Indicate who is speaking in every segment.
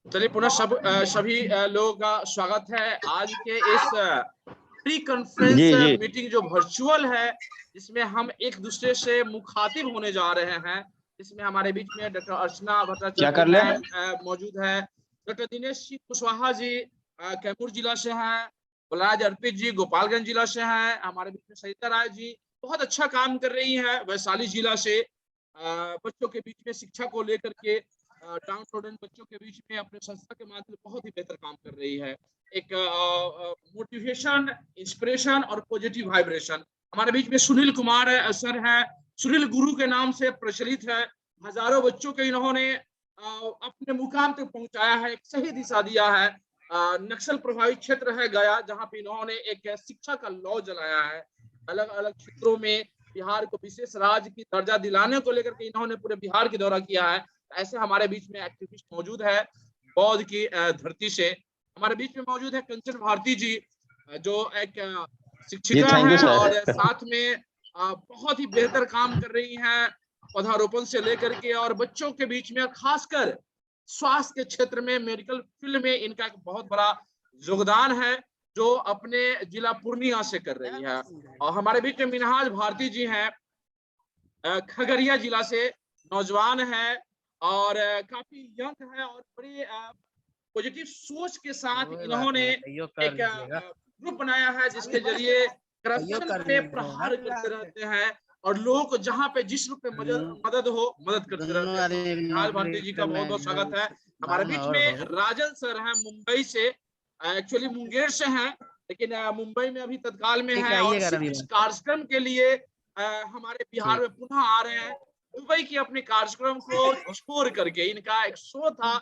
Speaker 1: चलिए पुनः सभी लोगों का स्वागत है आज के इस प्री कॉन्फ्रेंस मीटिंग जो वर्चुअल है, जिसमें हम एक दूसरे से मुखातिब होने जा रहे हैं। इसमें हमारे बीच में डॉक्टर अर्चना भट्टाचार्य मौजूद है, डॉक्टर दिनेश जी कुशवाहा जी कैमूर जिला से हैं, बलराज अर्पित जी गोपालगंज जिला से हैं, हमारे बीच में सरिता राय जी बहुत अच्छा काम कर रही है वैशाली जिला से, बच्चों के बीच में शिक्षा को लेकर के डाउन स्टूडेंट बच्चों के बीच में अपने संस्था के माध्यम से बहुत ही बेहतर काम कर रही है। एक मोटिवेशन, इंस्पिरेशन और पॉजिटिव वाइब्रेशन। हमारे बीच में सुनील कुमार सर हैं, सुनील गुरु के नाम से प्रचलित है। हजारों बच्चों के इन्होंने अपने मुकाम तक पहुंचाया है, एक सही दिशा दिया है। नक्सल प्रभावित क्षेत्र है गया, जहाँ पे इन्होंने एक शिक्षा का लौ जलाया है। अलग अलग क्षेत्रों में बिहार को विशेष राज्य की दर्जा दिलाने को लेकर के इन्होंने पूरे बिहार की दौरा किया है। ऐसे हमारे बीच में एक्टिविस्ट मौजूद है बौद्ध की धरती से। हमारे बीच में मौजूद है कंचन भारती जी, जो एक शिक्षिका है और साथ में बहुत ही बेहतर काम कर रही हैं पौधारोपण से लेकर के, और बच्चों के बीच में खासकर स्वास्थ्य के क्षेत्र में, मेडिकल फील्ड में इनका एक बहुत बड़ा योगदान है, जो अपने जिला पूर्णिया से कर रही है। और हमारे बीच में मिनहाज भारती जी हैं, खगड़िया जिला से नौजवान है और काफी यंग है और बड़ी पॉजिटिव सोच के साथ इन्होंने एक ग्रुप बनाया है, जिसके जरिए करप्शन पे प्रहार करते रहते हैं और लोगों को जहां पे जिस रूप में मदद हो मदद करते रहते हैं। मिनहाज भारती जी का बहुत बहुत स्वागत है। हमारे बीच में राजन सर हैं मुंबई से, एक्चुअली मुंगेर से हैं लेकिन मुंबई में अभी तत्काल में है, और इस कार्यक्रम के लिए हमारे बिहार में पुनः आ रहे हैं। दुबई की अपने कार्यक्रम को छोड़ करके इनका एक शो था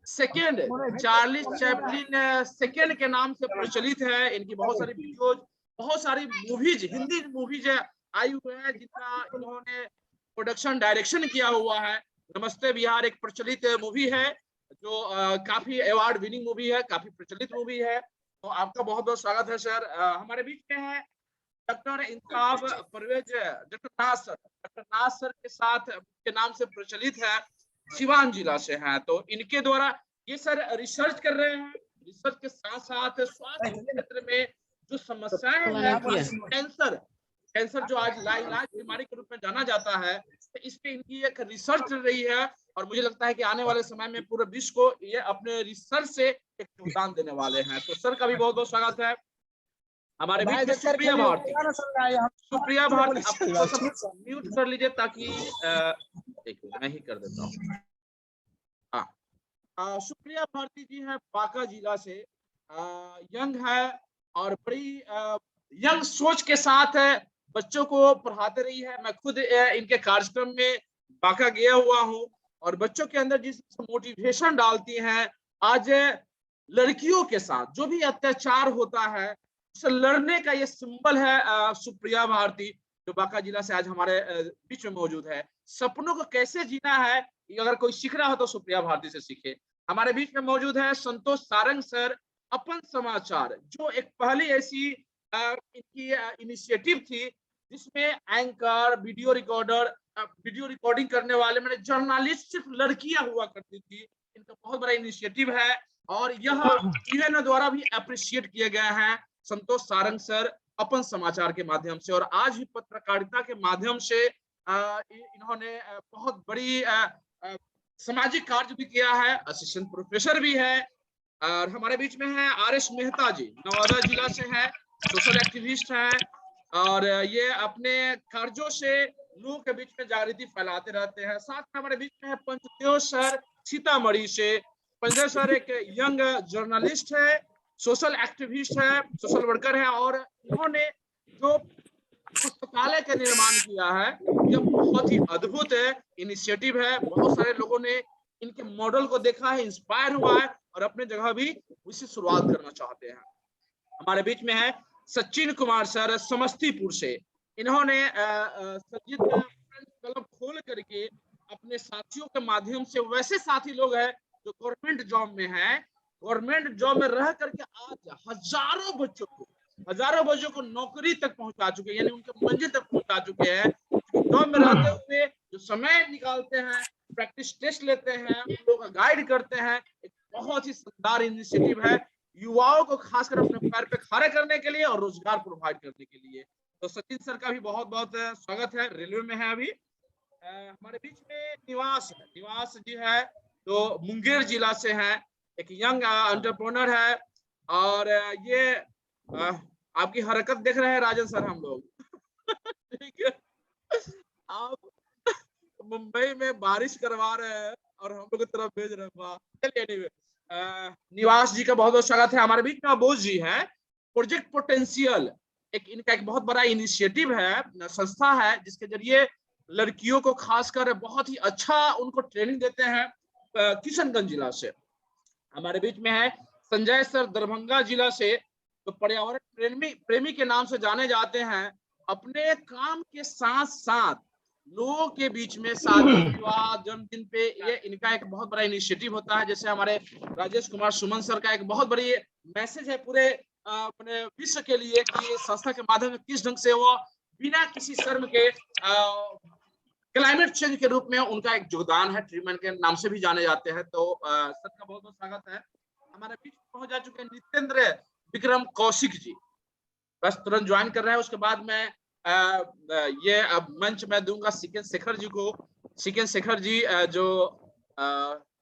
Speaker 1: सेकेंड, चार्ली चैपलिन सेकेंड के नाम से प्रचलित है। इनकी बहुत सारी वीडियोज, बहुत सारी मूवीज, हिंदी मूवीज आई हुए हैं जिनका इन्होंने प्रोडक्शन डायरेक्शन किया हुआ है। नमस्ते बिहार एक प्रचलित मूवी है जो काफी अवार्ड विनिंग मूवी है, काफी प्रचलित मूवी है। तो आपका बहुत बहुत स्वागत है सर। हमारे बीच में है डॉक्टर इंताब परवेज, डॉक्टर नाज सर के साथ के नाम से प्रचलित है, सिवान जिला से हैं। तो इनके द्वारा ये सर रिसर्च कर रहे हैं, रिसर्च के साथ साथ स्वास्थ्य क्षेत्र में जो समस्याएं हैं, कैंसर जो आज लाइलाज बीमारी के रूप में जाना जाता है, तो इस पे इनकी एक रिसर्च चल रही है और मुझे लगता है कि आने वाले समय में पूरे विश्व को ये अपने रिसर्च से एक योगदान देने वाले हैं। तो सर का भी बहुत बहुत स्वागत है। हमारे बीच में सुप्रिया भारती, सुप्रिया भारती आप सब म्यूट कर लीजिए ताकि देखिए मैं ही कर देता हूँ। हाँ, सुप्रिया भारती जी है बांका जिला से, यंग है और बड़ी यंग सोच के साथ बच्चों को पढ़ाते रही है। मैं खुद इनके कार्यक्रम में बांका गया हुआ हूँ और बच्चों के अंदर जिस मोटिवेशन डालती हैं, आज लड़कियों के साथ जो भी अत्याचार होता है उससे लड़ने का ये सिंबल है सुप्रिया भारती, जो बांका जिला से आज हमारे बीच में मौजूद है। सपनों को कैसे जीना है, अगर कोई सीख रहा हो तो सुप्रिया भारती से सीखे। हमारे बीच में मौजूद है संतोष सारंग सर, अपन समाचार, जो एक पहली ऐसी इनकी इनिशिएटिव थी जिसमें एंकर, वीडियो रिकॉर्डिंग करने वाले, मैंने जर्नलिस्ट सिर्फ लड़कियां हुआ करती थी। इनका बहुत बड़ा इनिशिएटिव है और यह यूएन द्वारा भी अप्रिशिएट किए गए हैं संतोष सारंग सर अपन समाचार के माध्यम से। और आज भी पत्रकारिता के माध्यम से इन्होंने बहुत बड़ी सामाजिक कार्य भी किया है, असिस्टेंट प्रोफेसर भी है। और हमारे बीच में है आर.एस. मेहता जी, नवादा जिला से है, सोशल एक्टिविस्ट है और ये अपने कार्यों से लोगों के बीच में जागृति फैलाते रहते हैं। साथ में हमारे बीच में है पंचदेव सर सीतामढ़ी से। पंचदेव सर एक यंग जर्नलिस्ट है, सोशल एक्टिविस्ट है, सोशल वर्कर है और इन्होंने जो पुस्तकालय का निर्माण किया है यह बहुत ही अद्भुत इनिशिएटिव है। बहुत सारे लोगों ने इनके मॉडल को देखा है, इंस्पायर हुआ है और अपने जगह भी उसी शुरुआत करना चाहते हैं। हमारे बीच में है सचिन कुमार सर समस्तीपुर से। इन्होंने संगीत क्लब खोल करके अपने साथियों के माध्यम से, वैसे साथी लोग हैं जो गवर्नमेंट जॉब में हैं, गवर्नमेंट जॉब में रह करके आज हजारों बच्चों को नौकरी तक पहुंचा चुके हैं, यानी उनके मंजिल तक पहुंचा चुके हैं। जॉब में रहते हुए जो समय निकालते हैं, प्रैक्टिस टेस्ट लेते हैं, उन लोगों का गाइड करते हैं। एक बहुत ही शानदार इनिशिएटिव है युवाओं को खासकर अपने पैर पे खड़े करने के लिए और रोजगार प्रोवाइड करने के लिए। तो सचिन सर का भी बहुत बहुत स्वागत है। रेलवे में है अभी। हमारे बीच में निवास है, निवास जी है जो मुंगेर जिला से है, एक यंग एंटरप्रेन्योर है। और ये आपकी हरकत देख रहे हैं राजन सर हम लोग। ठीक है, आप मुंबई में बारिश करवा रहे हैं और हम लोग की तरफ भेज रहे हैं। चलिए anyway, निवास जी का बहुत बहुत स्वागत है। हमारे बीच में अबोज जी है, प्रोजेक्ट पोटेंशियल एक इनका एक बहुत बड़ा इनिशिएटिव है, संस्था है जिसके जरिए लड़कियों को खासकर बहुत ही अच्छा उनको ट्रेनिंग देते हैं। किशनगंज जिला से हमारे बीच में है संजय सर, दरभंगा जिला से, तो पर्यावरण प्रेमी के नाम से जाने जाते हैं। अपने काम के साथ साथ लोगों के बीच में शादी विवाह जन्मदिन पे ये इनका एक बहुत बड़ा इनिशिएटिव होता है। जैसे हमारे राजेश कुमार सुमन सर का एक बहुत बड़ी मैसेज है पूरे अपने विश्व के लिए कि संस्था के माध्यम से किस ढंग से वो बिना किसी शर्म के क्लाइमेट चेंज के रूप में उनका एक योगदान है, ट्रीटमेंट के नाम से भी जाने जाते हैं। तो सर का बहुत बहुत स्वागत है। हमारे बीच पहुंच जा चुके हैं नितेंद्र विक्रम कौशिक जी, बस तुरंत ज्वाइन कर रहे हैं। उसके बाद में ये अब मंच में दूंगा सिकेन शेखर जी को। सिकेन शेखर जी जो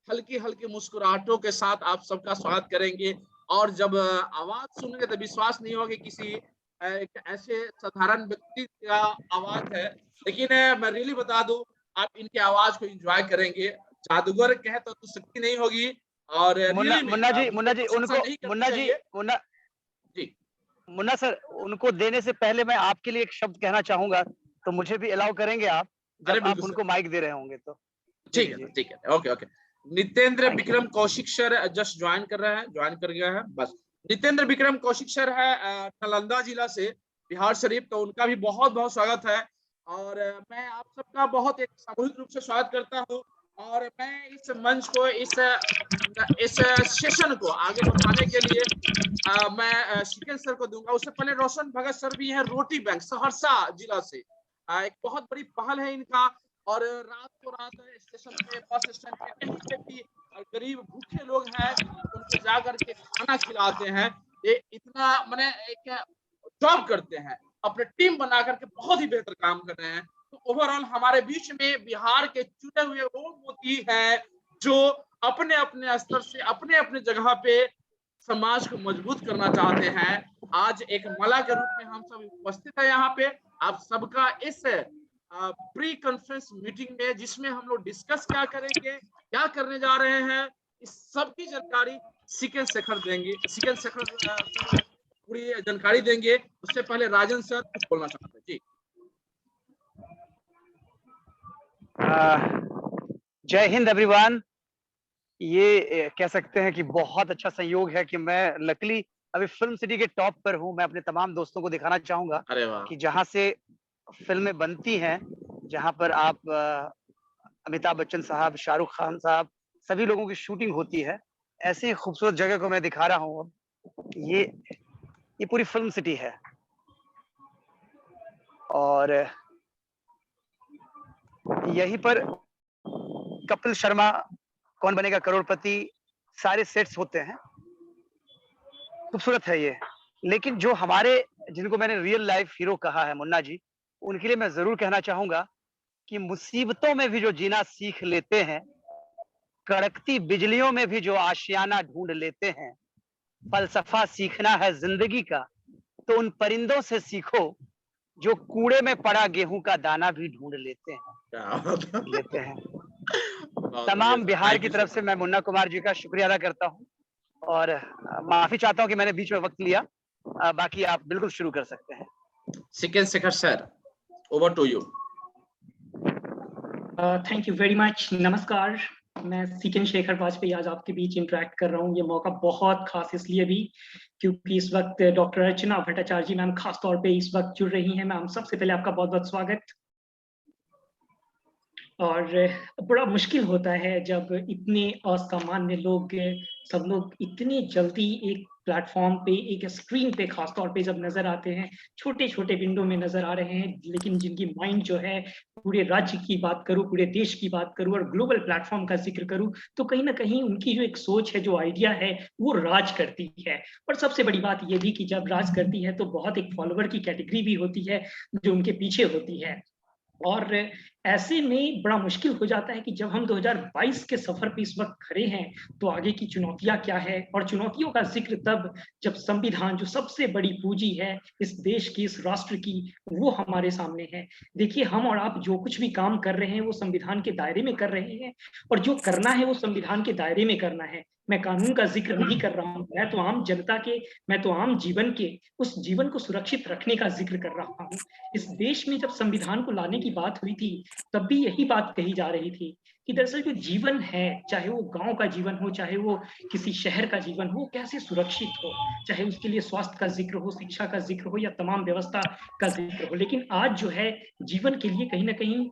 Speaker 1: हल्की हल्की मुस्कुराहटों के साथ आप सबका स्वागत करेंगे। और जब आवाज सुनेंगे तो विश्वास नहीं होगा किसी एक ऐसे साधारण व्यक्ति का आवाज है, लेकिन मैं रियली बता दूं आप इनके आवाज को एंजॉय करेंगे। जादूगर कहे तो शक्ति नहीं होगी। और
Speaker 2: मुन्ना जी मुन्ना सर, उनको देने से पहले मैं आपके लिए एक शब्द कहना चाहूंगा, तो मुझे भी अलाउ करेंगे आप, जब आप उनको माइक दे रहे होंगे तो?
Speaker 1: ठीक है, okay. Nitendra Vikram Kaushik sir just join कर रहे हैं, ज्वाइन कर गया है बस। नितेंद्र विक्रम कौशिक सर है नालंदा जिला से, बिहार शरीफ, तो उनका भी बहुत बहुत स्वागत है। और मैं आप सबका बहुत एक सामूहिक रूप से स्वागत करता हूँ। और मैं इस मंच को इस सेशन को आगे बढ़ाने के लिए मैं शिकेन सर को दूंगा। उससे पहले रोशन भगत सर भी हैं, रोटी बैंक सहरसा जिला से। एक बहुत बड़ी पहल है इनका। और रात को रात स्टेशन पे, बस स्टैंड पे, कहीं पे भी गरीब भूखे लोग हैं उनको जाकर के खाना खिलाते हैं। ये इतना मैंने एक जॉब करते हैं, अपने टीम बना करके बहुत ही बेहतर काम कर रहे हैं। तो ओवरऑल हमारे बीच में बिहार के चुने हुए वो मोती हैं जो अपने अपने स्तर से अपने अपने जगह पे समाज को मजबूत करना चाहते हैं। आज एक मला के रूप में हम सब उपस्थित है यहाँ पे आप सबका इस प्री कॉन्फ्रेंस मीटिंग में, जिसमें हम लोग डिस्कस क्या करेंगे, क्या करने जा रहे हैं, इस सब की जानकारी सिकेन शेखर देंगे। सिकेन शेखर पूरी जानकारी देंगे। उससे पहले राजन सर कुछ बोलना चाहते हैं जी।
Speaker 2: जय हिंद एवरीवन। ये कह सकते हैं कि बहुत अच्छा संयोग है कि मैं लकीली अभी फिल्म सिटी के टॉप पर हूं। मैं अपने तमाम दोस्तों को दिखाना चाहूंगा कि जहां से फिल्में बनती हैं, जहां पर आप अमिताभ बच्चन साहब, शाहरुख खान साहब, सभी लोगों की शूटिंग होती है, ऐसी ही खूबसूरत जगह को मैं दिखा रहा हूं। अब ये पूरी फिल्म सिटी है। और यहीं पर कपिल शर्मा, कौन बनेगा करोड़पति, सारे सेट्स होते हैं। खूबसूरत है ये। लेकिन जो हमारे, जिनको मैंने रियल लाइफ हीरो कहा है मुन्ना जी, उनके लिए मैं जरूर कहना चाहूंगा कि मुसीबतों में भी जो जीना सीख लेते हैं, कड़कती बिजलियों में भी जो आशियाना ढूंढ लेते हैं, फलसफा सीखना है जिंदगी का तो उन परिंदों से सीखो जो कूड़े में पड़ा गेहूं का दाना भी ढूंढ लेते हैं। तमाम बिहार की तरफ से मैं मुन्ना कुमार जी का शुक्रिया अदा करता हूं और माफी चाहता हूं कि मैंने बीच में वक्त लिया। बाकी आप बिल्कुल शुरू कर सकते हैं।
Speaker 1: Siken Shekhar sir, over to you.
Speaker 3: Thank you very much. नमस्कार, मैं सिकेन शेखर वाजपेयी आज आपके बीच इंटरेक्ट कर रहा हूँ। ये मौका बहुत खास इसलिए भी क्योंकि इस वक्त डॉक्टर अर्चना भट्टाचार्य जी मैम खास तौर पे इस वक्त जुड़ रही हैं। मैम, सबसे पहले आपका बहुत बहुत स्वागत। और बड़ा मुश्किल होता है जब इतने असामान्य लोग, सब लोग इतनी जल्दी एक प्लेटफॉर्म पे, एक स्क्रीन पे खासतौर पे जब नजर आते हैं, छोटे छोटे विंडो में नजर आ रहे हैं, लेकिन जिनकी माइंड जो है, पूरे राज्य की बात करूं, पूरे देश की बात करूं और ग्लोबल प्लेटफॉर्म का जिक्र करूं, तो कहीं ना कहीं उनकी जो एक सोच है, जो आइडिया है, वो राज करती है। और सबसे बड़ी बात ये भी कि जब राज करती है तो बहुत एक फॉलोवर की कैटेगरी भी होती है जो उनके पीछे होती है। और ऐसे में बड़ा मुश्किल हो जाता है कि जब हम 2022 के सफर पे इस वक्त खड़े हैं, तो आगे की चुनौतियां क्या है, और चुनौतियों का जिक्र तब जब संविधान, जो सबसे बड़ी पूंजी है इस देश की, इस राष्ट्र की, वो हमारे सामने है। देखिए, हम और आप जो कुछ भी काम कर रहे हैं वो संविधान के दायरे में कर रहे हैं, और जो करना है वो संविधान के दायरे में करना है। मैं कानून का जिक्र नहीं कर रहा हूँ, मैं तो आम जनता के, मैं तो आम जीवन के, उस जीवन को सुरक्षित रखने का जिक्र कर रहा हूँ। इस देश में जब संविधान को लाने की बात हुई थी, तब भी यही बात कही जा रही थी कि दरअसल जो जीवन है, चाहे वो गांव का जीवन हो, चाहे वो किसी शहर का जीवन हो, कैसे सुरक्षित हो, चाहे उसके लिए स्वास्थ्य का जिक्र हो, शिक्षा का जिक्र हो या तमाम व्यवस्था का जिक्र हो। लेकिन आज जो है, जीवन के लिए कहीं ना कहीं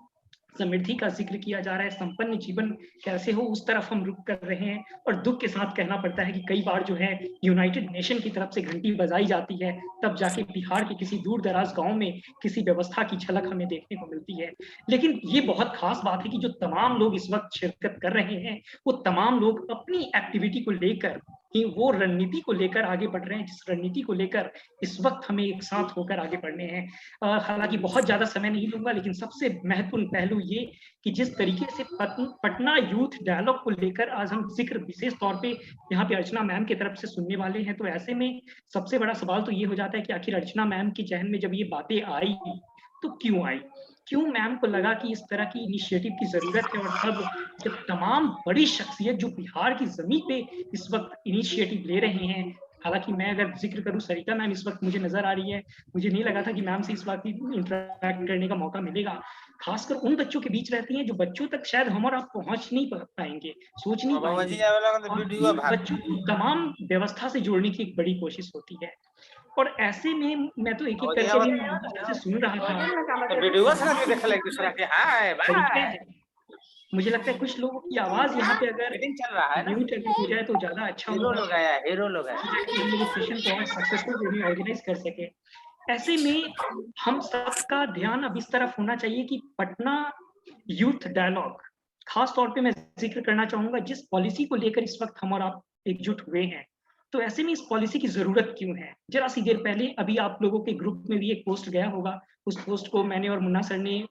Speaker 3: समृद्धि का जिक्र किया जा रहा है, संपन्न जीवन कैसे हो, उस तरफ हम रुक कर रहे हैं। और दुख के साथ कहना पड़ता है कि कई बार जो है, यूनाइटेड नेशन की तरफ से घंटी बजाई जाती है, तब जाके बिहार के किसी दूर दराज गांव में किसी व्यवस्था की झलक हमें देखने को मिलती है। लेकिन ये बहुत खास बात है कि जो तमाम लोग इस वक्त शिरकत कर रहे हैं, वो तमाम लोग अपनी एक्टिविटी को लेकर कि वो रणनीति को लेकर आगे बढ़ रहे हैं, जिस रणनीति को लेकर इस वक्त हमें एक साथ होकर आगे बढ़ने हैं। हालांकि बहुत ज्यादा समय नहीं लूंगा, लेकिन सबसे महत्वपूर्ण पहलू ये कि जिस तरीके से पटना यूथ डायलॉग को लेकर आज हम जिक्र विशेष तौर पे यहाँ पे अर्चना मैम की तरफ से सुनने वाले हैं, तो ऐसे में सबसे बड़ा सवाल तो ये हो जाता है कि आखिर अर्चना मैम की जहन में जब ये बातें आई, तो क्यों आई, क्यों मैम को लगा कि इस तरह की इनिशिएटिव की जरूरत है। और तब जब तमाम बड़ी शख्सियत जो बिहार की जमीन पे इस वक्त इनिशिएटिव ले रहे हैं, हालांकि मैं अगर जिक्र करूं, सरिता मैम इस वक्त मुझे नजर आ रही है, मुझे नहीं लगा था कि मैम से इस बात की इंटरेक्ट करने का मौका मिलेगा। खासकर उन बच्चों के बीच रहती हैं जो बच्चों तक शायद हम और आप पहुंच नहीं पाएंगे, सोच नहीं पाएंगे, और उन बच्चों को तमाम व्यवस्था से जोड़ने की एक बड़ी कोशिश होती है। और ऐसे में मैं तो एक एक करके भी सुन रहा था, तरीके हैं। मुझे लगता है कुछ लोगों की आवाज यहाँ पे अगर म्यूट हो जाए तो ज्यादा अच्छा होगा, ताकि हम लोग इस सेशन को और सक्सेसफुल वे में ऑर्गेनाइज कर सके। ऐसे में हम सबका ध्यान अब इस तरफ होना चाहिए कि पटना यूथ डायलॉग, खास तौर पे मैं जिक्र करना चाहूंगा जिस पॉलिसी को लेकर इस वक्त हम और आप एकजुट हुए हैं, तो ऐसे में इस पॉलिसी की जरूरत क्यों है। जरा सी देर पहले अभी आप लोगों के ग्रुप में भी एक पोस्ट गया होगा, उस पोस्ट को मैंने और मुन्ना सर ने,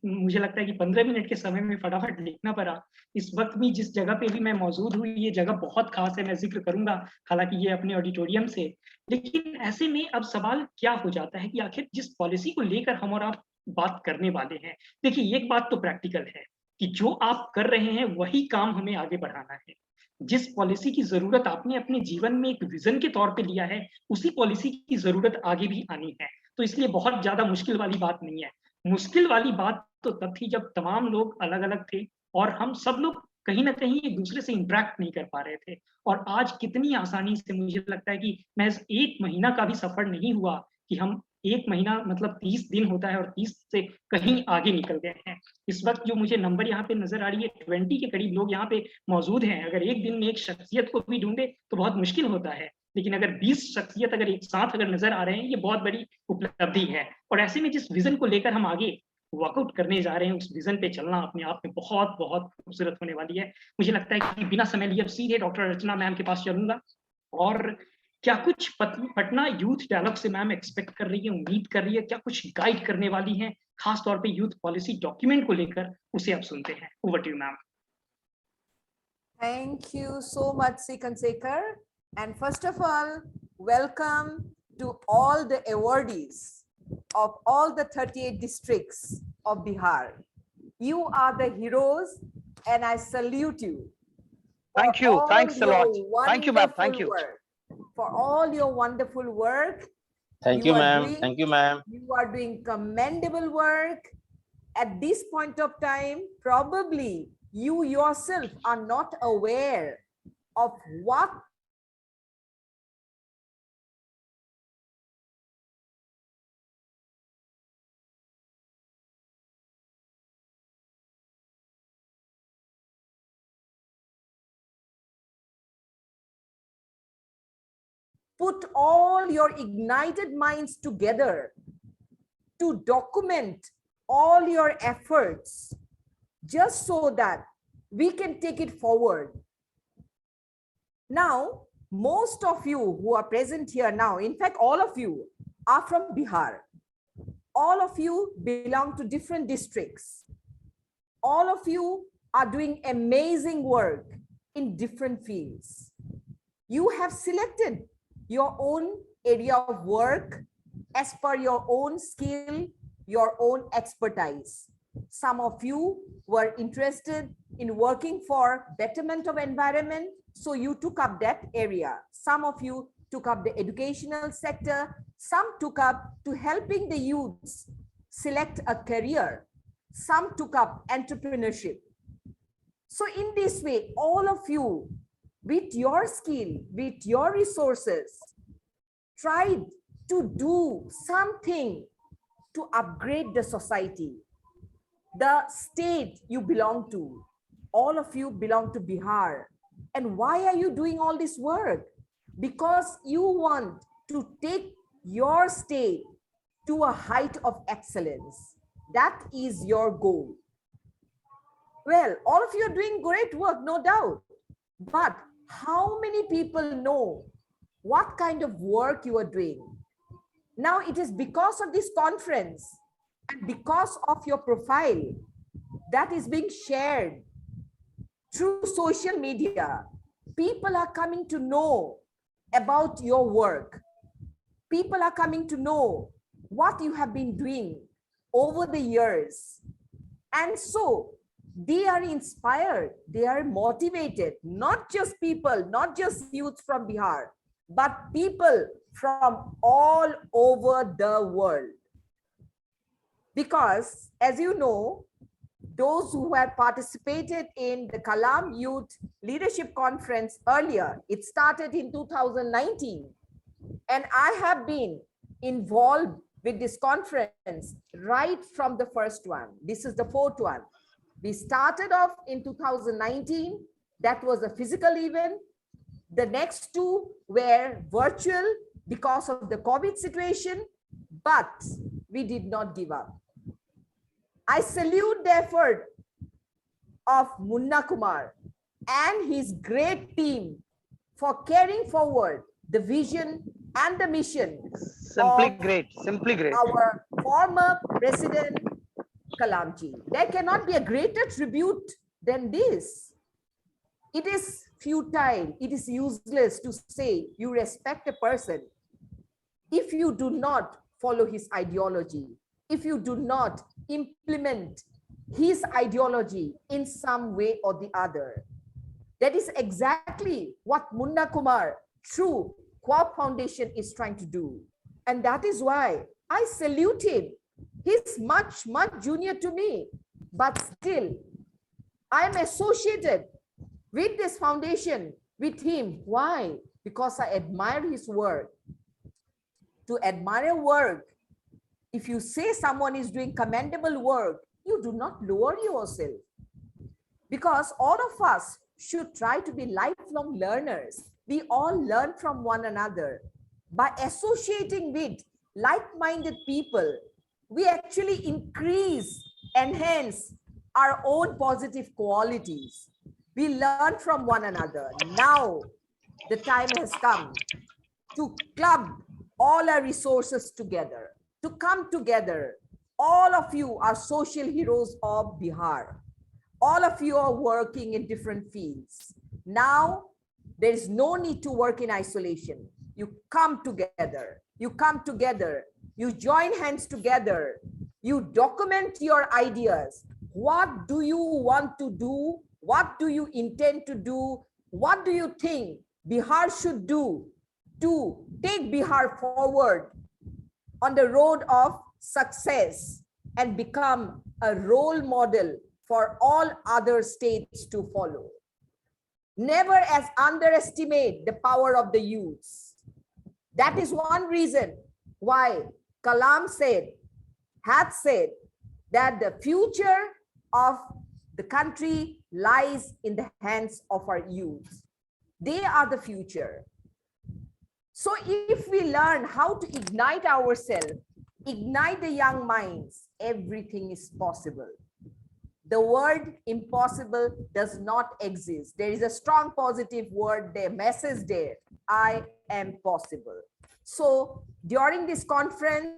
Speaker 3: मुझे लगता है कि 15 मिनट के समय में फटाफट लिखना पड़ा। इस वक्त भी जिस जगह पे भी मैं मौजूद हूँ, ये जगह बहुत खास है, मैं जिक्र करूंगा हालांकि ये अपने ऑडिटोरियम से। लेकिन ऐसे में अब सवाल क्या हो जाता है कि आखिर जिस पॉलिसी को लेकर हम और आप बात करने वाले हैं, देखिए एक बात तो प्रैक्टिकल है कि जो आप कर रहे हैं वही काम हमें आगे बढ़ाना है। जिस पॉलिसी की जरूरत आपने अपने जीवन में एक विजन के तौर पे लिया है, उसी पॉलिसी की जरूरत आगे भी आनी है। तो इसलिए बहुत ज्यादा मुश्किल वाली बात नहीं है। मुश्किल वाली बात तो तब थी जब तमाम लोग अलग अलग थे और हम सब लोग कहीं ना कहीं एक दूसरे से इंटरेक्ट नहीं कर पा रहे थे। और आज कितनी आसानी से, मुझे लगता है कि महज एक महीना का भी सफर नहीं हुआ कि हम, एक महीना मतलब 30 दिन होता है और 30 से कहीं आगे निकल गए हैं। इस वक्त जो मुझे नंबर यहाँ पे नजर आ रही है, 20 के करीब लोग यहाँ पे मौजूद हैं। अगर एक दिन में एक शख्सियत को भी ढूंढे तो बहुत मुश्किल होता है, लेकिन अगर 20 शख्सियत अगर एक साथ अगर नजर आ रहे हैं, ये बहुत बड़ी उपलब्धि है। और ऐसे में जिस विजन को लेकर हम आगे वर्कआउट करने जा रहे हैं, उस विजन पे चलना अपने आप में बहुत बहुत खूबसूरत होने वाली है। मुझे लगता है कि बिना समय लिए अब सीधे डॉक्टर अर्चना मैम के पास चलूंगा। और क्या कुछ पटना यूथ डायलॉग से मैम एक्सपेक्ट कर रही है, उम्मीद कर रही है, क्या कुछ गाइड करने वाली है खास तौर पे यूथ पॉलिसी डॉक्यूमेंट को लेकर, उसे अब सुनते हैं। Over to you ma'am.
Speaker 4: Thank you so much, Sikand Sekhar. And first of all, welcome to all the awardees of all the 38 districts of Bihar. You are the heroes and I salute you.
Speaker 2: Thank you. Thanks a lot. Thank you, ma'am. Thank you.
Speaker 4: For all your wonderful work.
Speaker 5: Thank you, ma'am. Thank you, ma'am.
Speaker 4: You are doing commendable work. At this point of time, probably you yourself are not aware of what put all your ignited minds together to document all your efforts, just so that we can take it forward. Now, most of you who are present here now, in fact, all of you are from Bihar. All of you belong to different districts. All of you are doing amazing work in different fields. You have selected your own area of work as per your own skill, your own expertise. Some of you were interested in working for betterment of environment, so you took up that area. Some of you took up the educational sector. Some took up to helping the youths select a career. Some took up entrepreneurship. So in this way, all of you, with your skill, with your resources, tried to do something to upgrade the society, the state you belong to. All of you belong to Bihar. And why are you doing all this work? Because you want to take your state to a height of excellence. That is your goal. Well, all of you are doing great work, no doubt. But how many people know what kind of work you are doing? Now, it is because of this conference and because of your profile that is being shared through social media. People are coming to know about your work. People are coming to know what you have been doing over the years. And so they are inspired, they are motivated, not just people, not just youth from Bihar, but people from all over the world. Because as you know, those who have participated in the Kalam Youth Leadership Conference earlier, it started in 2019. And I have been involved with this conference right from the first one. This is the fourth one. We started off in 2019. That was a physical event. The next two were virtual because of the COVID situation, but we did not give up. I salute the effort of Munna Kumar and his great team for carrying forward the vision and the mission.
Speaker 2: Simply great, simply great.
Speaker 4: Our former President Kalamji. There cannot be a greater tribute than this. It is futile, it is useless to say you respect a person if you do not follow his ideology, if you do not implement his ideology in some way or the other. That is exactly what Munna Kumar through Quab Foundation is trying to do. And that is why I salute him. He's much, much junior to me, but still I am associated with this foundation, with him. Why? Because I admire his work. To admire work, if you say someone is doing commendable work, you do not lower yourself. Because all of us should try to be lifelong learners. We all learn from one another. By associating with like-minded people, we actually increase, enhance our own positive qualities. We learn from one another. Now, the time has come to club all our resources together, to come together. All of you are social heroes of Bihar. All of you are working in different fields. Now, there is no need to work in isolation. You come together. You come together. You join hands together. You document your ideas. What do you want to do? What do you intend to do? What do you think Bihar should do to take Bihar forward on the road of success and become a role model for all other states to follow? Never underestimate the power of the youths. That is one reason why Kalam had said that the future of the country lies in the hands of our youth. They are the future. So if we learn how to ignite ourselves, ignite the young minds, everything is possible. The word impossible does not exist. There is a strong positive word there, message there. I am possible. So during this conference,